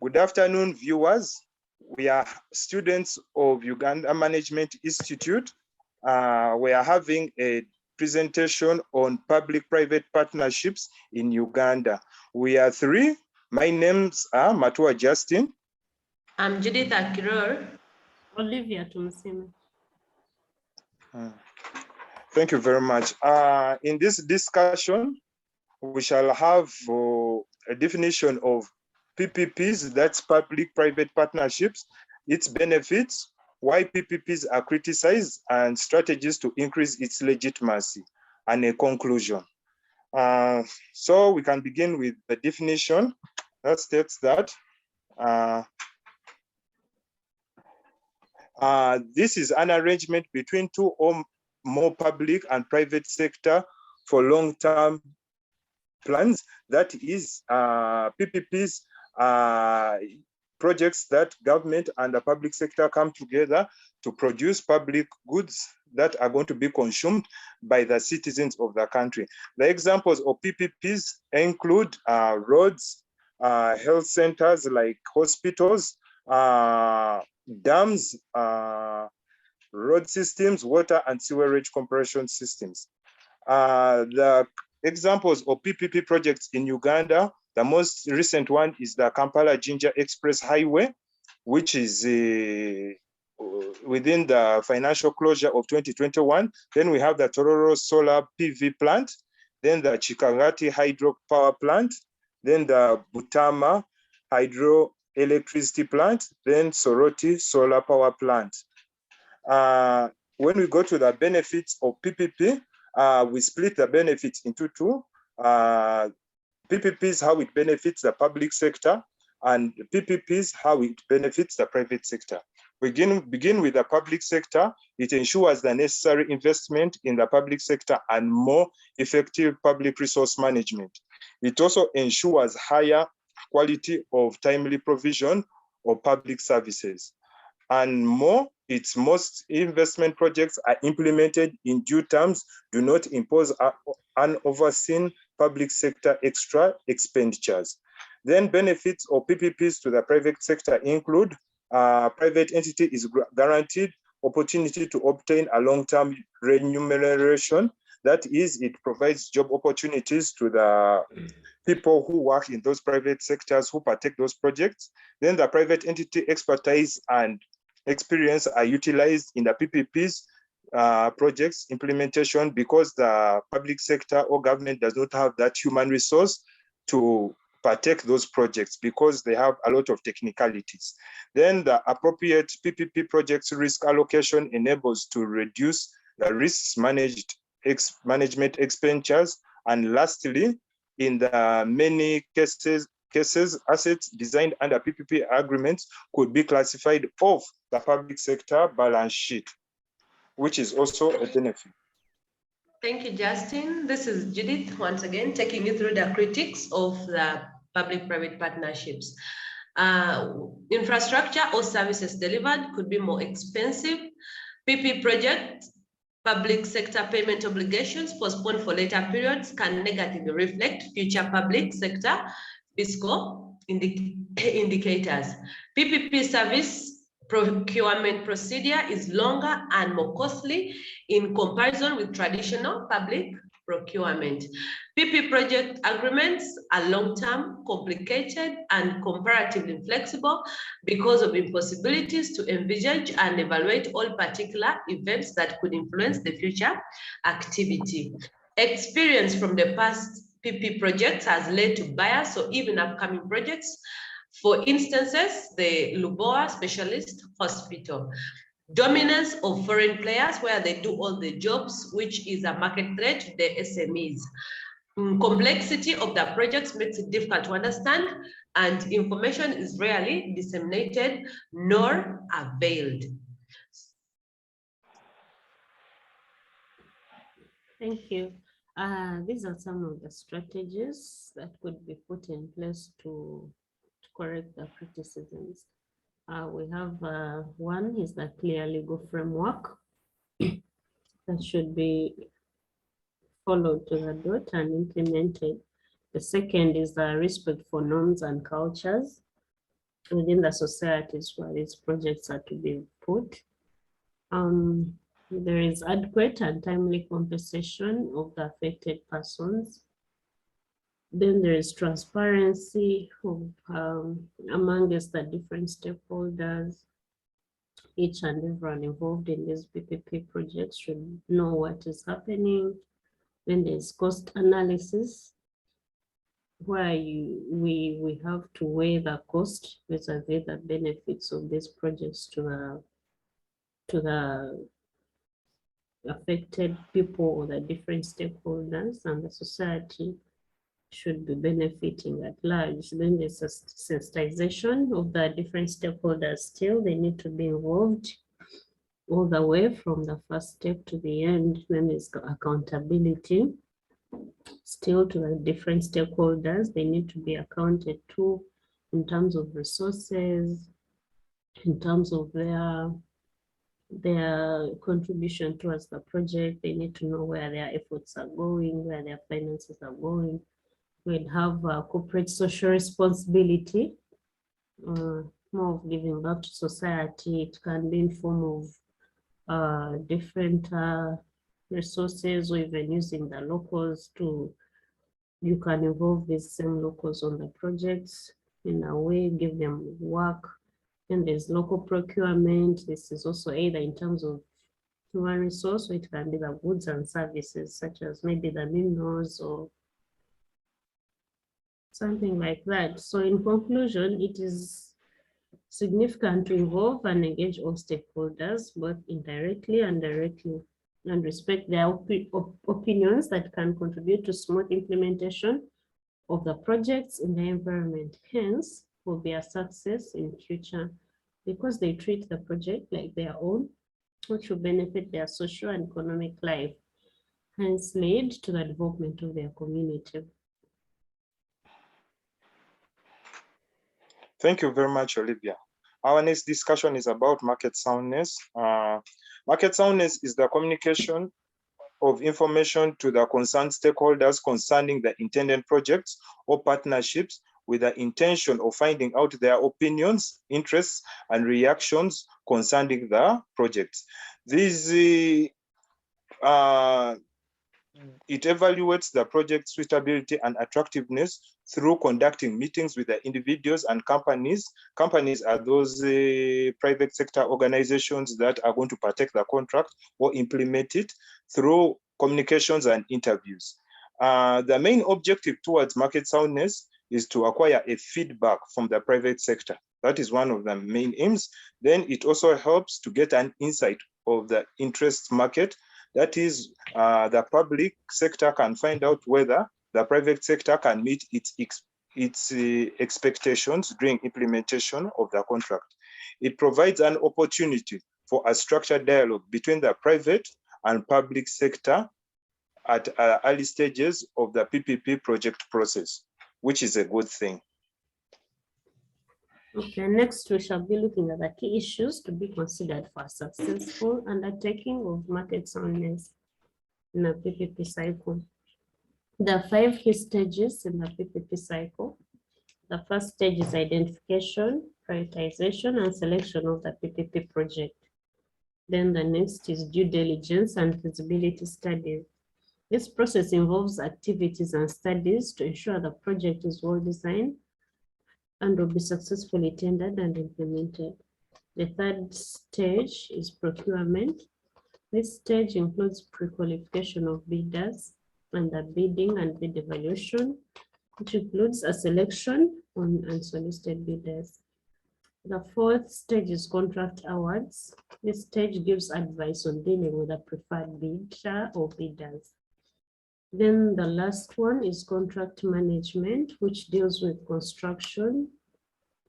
Good afternoon, viewers. We are students of Uganda Management Institute. We are having a presentation on public-private partnerships in Uganda. We are three. My names are Matua Justin. I'm Judith Akiror. Olivia Tumsime. Thank you very much. In this discussion, we shall have a definition of PPPs, that's public-private partnerships, its benefits, why PPPs are criticized, and strategies to increase its legitimacy, and a conclusion. So we can begin with the definition that states that this is an arrangement between two or more public and private sector for long-term plans. That is, PPPs projects that government and the public sector come together to produce public goods that are going to be consumed by the citizens of the country. The examples of PPPs include roads, health centers like hospitals, dams, road systems, water and sewerage compression systems. The examples of PPP projects in Uganda, the most recent one is the Kampala-Jinja Express Highway, which is within the financial closure of 2021. Then we have the Tororo Solar PV plant, then the Chikangati Hydro Power Plant, then the Butama Hydroelectricity Plant, then Soroti Solar Power Plant. When we go to the benefits of PPP, we split the benefits into two. PPPs, how it benefits the public sector, and PPPs, how it benefits the private sector. Begin with the public sector. It ensures the necessary investment in the public sector and more effective public resource management. It also ensures higher quality of timely provision of public services. And more, its most investment projects are implemented in due terms, do not impose unforeseen public sector extra expenditures. Then benefits of PPPs to the private sector include private entity is guaranteed opportunity to obtain a long-term remuneration. That is, it provides job opportunities to the people who work in those private sectors who partake those projects. Then the private entity expertise and experience are utilized in the PPPs projects implementation because the public sector or government does not have that human resource to partake those projects because they have a lot of technicalities. Then the appropriate PPP projects risk allocation enables to reduce the risks management expenditures. And lastly, in the many cases, assets designed under PPP agreements could be classified off the public sector balance sheet, which is also a benefit. Thank you, Justin. This is Judith, once again, taking you through the critics of the public-private partnerships. Infrastructure or services delivered could be more expensive. PP projects, public sector payment obligations postponed for later periods can negatively reflect future public sector fiscal indicators. PPP service procurement procedure is longer and more costly in comparison with traditional public procurement. PP project agreements are long-term, complicated, and comparatively flexible because of impossibilities to envisage and evaluate all particular events that could influence the future activity. Experience from the past PP projects has led to bias or even upcoming projects. For instances, the Luboa Specialist Hospital. Dominance of foreign players where they do all the jobs, which is a market threat to the SMEs. Complexity of the projects makes it difficult to understand, and information is rarely disseminated nor availed. Thank you. These are some of the strategies that could be put in place to correct the criticisms. We have one is the clear legal framework that should be followed to the dot and implemented. The second is the respect for norms and cultures. within the societies where these projects are to be put. There is adequate and timely compensation of the affected persons. Then there is transparency of, amongst the different stakeholders. Each and everyone involved in these PPP projects should know what is happening. Then there's cost analysis, where we have to weigh the cost vis-a-vis the benefits of these projects to the affected people or the different stakeholders, and the society should be benefiting at large. Then there's a sensitization of the different stakeholders. Still, they need to be involved all the way from the first step to the end. Then there's accountability. Still, to the different stakeholders, they need to be accounted to in terms of resources, in terms of their contribution towards the project. They need to know where their efforts are going, where their finances are going. We'd have corporate social responsibility, more of giving back to society. It can be in form of different resources, or even using the locals to, you can involve these same locals on the projects in a way, give them work. And there's local procurement. This is also either in terms of human resource, or it can be the goods and services, such as maybe the minerals or something like that. So in conclusion, it is significant to involve and engage all stakeholders, both indirectly and directly, and respect their opinions that can contribute to smooth implementation of the projects in the environment. Hence, will be a success in future because they treat the project like their own, which will benefit their social and economic life, hence lead to the development of their community. Thank you very much, Olivia. Our next discussion is about market soundness. Market soundness is the communication of information to the concerned stakeholders concerning the intended projects or partnerships with the intention of finding out their opinions, interests, and reactions concerning the projects. It evaluates the project suitability and attractiveness through conducting meetings with the individuals and companies. Companies are those private sector organizations that are going to partake the contract or implement it through communications and interviews. The main objective towards market soundness is to acquire a feedback from the private sector. That is one of the main aims. Then it also helps to get an insight of the interest market. That is, the public sector can find out whether the private sector can meet its expectations during implementation of the contract. It provides an opportunity for a structured dialogue between the private and public sector at early stages of the PPP project process, which is a good thing. Okay, next we shall be looking at the key issues to be considered for successful undertaking of market soundness in a PPP cycle. There are 5 key stages in the PPP cycle. The first stage is identification, prioritization, and selection of the PPP project. Then the next is due diligence and feasibility studies. This process involves activities and studies to ensure the project is well designed and will be successfully tendered and implemented. The third stage is procurement. This stage includes pre-qualification of bidders and the bidding and bid evaluation, which includes a selection on unsolicited bidders. The fourth stage is contract awards. This stage gives advice on dealing with a preferred bidder or bidders. Then the last one is contract management, which deals with construction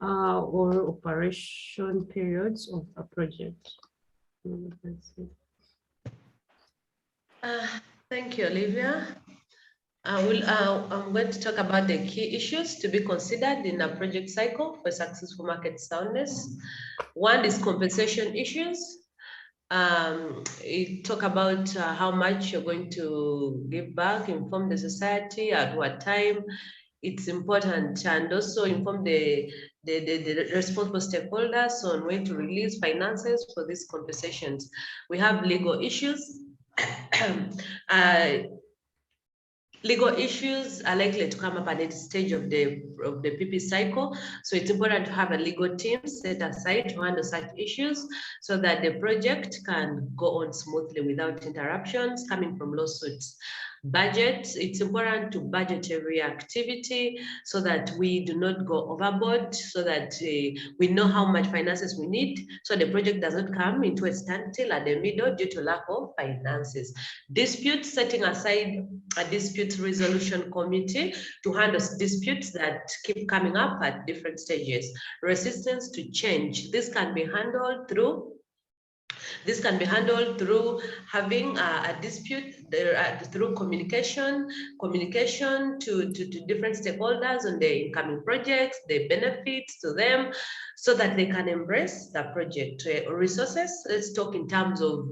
or operation periods of a project. Thank you, Olivia. I'm going to talk about the key issues to be considered in a project cycle for successful market soundness. One is compensation issues. It talk about how much you're going to give back, inform the society, at what time. it's important, and also inform the responsible stakeholders on when to release finances for these compensations. We have legal issues. Legal issues are likely to come up at each stage of the PP cycle. So it's important to have a legal team set aside to handle such issues so that the project can go on smoothly without interruptions coming from lawsuits. Budget, it's important to budget every activity so that we do not go overboard, so that we know how much finances we need, so the project does not come into a standstill at the middle due to lack of finances. Disputes, setting aside a dispute resolution committee to handle disputes that keep coming up at different stages. Resistance to change, this can be handled through having a dispute through communication to different stakeholders on the incoming projects, the benefits to them, so that they can embrace the project. Resources, let's talk in terms of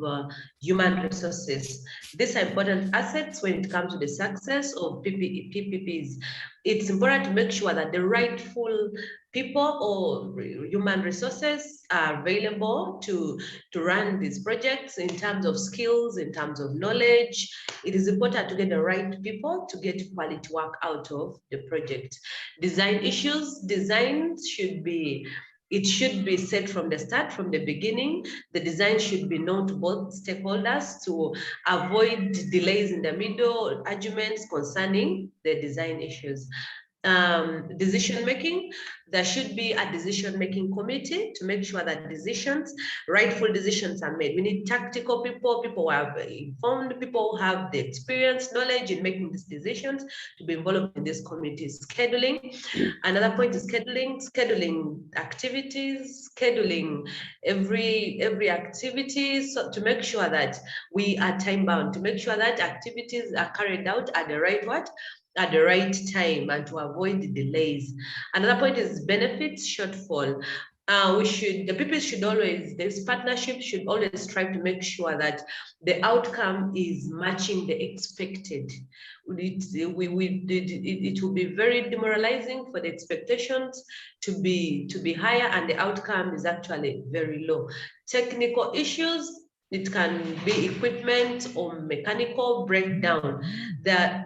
human resources. These are important assets when it comes to the success of PPPs. It's important to make sure that the rightful people or human resources are available to run these projects in terms of skills, in terms of knowledge. It is important to get the right people to get quality work out of the project. Design issues, designs should be set from the start, from the beginning. The design should be known to both stakeholders to avoid delays in the middle, arguments concerning the design issues. Decision making, there should be a decision making committee to make sure that rightful decisions are made. We need tactical people who are informed, people who have the experience, knowledge in making these decisions to be involved in this committee. Scheduling, another point is scheduling activities, scheduling every activity, so to make sure that we are time bound, to make sure that activities are carried out at the right time and to avoid delays. Another point is benefits shortfall. This partnership should always strive to make sure that the outcome is matching the expected. It will be very demoralizing for the expectations to be higher and the outcome is actually very low. Technical issues, it can be equipment or mechanical breakdown, the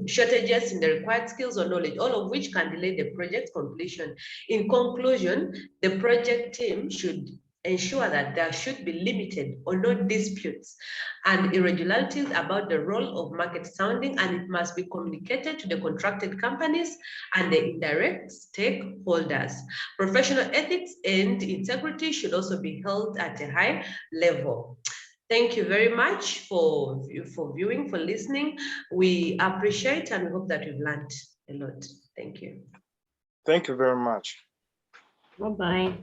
shortages in the required skills or knowledge, all of which can delay the project completion. In conclusion, the project team should ensure that there should be limited or no disputes and irregularities about the role of market sounding, and it must be communicated to the contracted companies and the indirect stakeholders. Professional ethics and integrity should also be held at a high level. Thank you very much for viewing, for listening. We appreciate and we hope that you've learned a lot. Thank you. Thank you very much. Bye-bye.